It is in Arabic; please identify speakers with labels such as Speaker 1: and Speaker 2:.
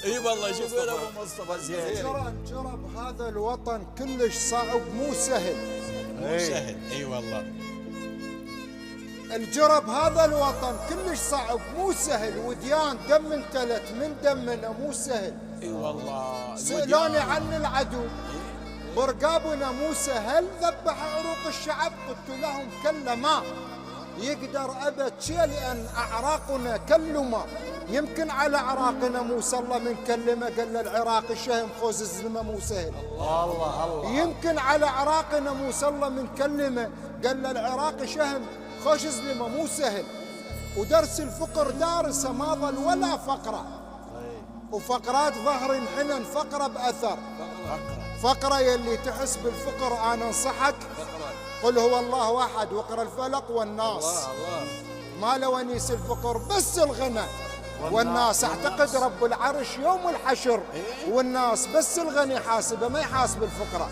Speaker 1: اي والله شو يقول ابو مصطفى زين.
Speaker 2: جرب هذا الوطن كلش صعب مو سهل.
Speaker 1: مو سهل اي والله.
Speaker 2: الجرب هذا الوطن كلش صعب مو سهل، وديان دم انتلت من دمنا مو سهل.
Speaker 1: اي والله.
Speaker 2: سألوني عن العدو برقابنا مو سهل، ذبح عروق الشعب قلت لهم كلا ما يقدر أبد شيء لأن أعراقنا كلمة. يمكن على عراقنا موسى الله من كلمة قال العراق الشهم خوز الزلمة مو سهل.
Speaker 1: الله الله.
Speaker 2: يمكن على عراقنا موسى الله من كلمة قال العراق شهم خوش الزلمة مو سهل. ودرس الفقر دارسه ما ظل ولا فقرة، وفقرات ظهر انحنن فقرة بأثر. فقرة يلي تحس بالفقر أنا انصحك قل هو الله واحد واقرأ الفلق والناس. ما له ونيس الفقر بس الغنى والناس. اعتقد رب العرش يوم الحشر والناس بس الغني حاسبه ما يحاسب الفقراء.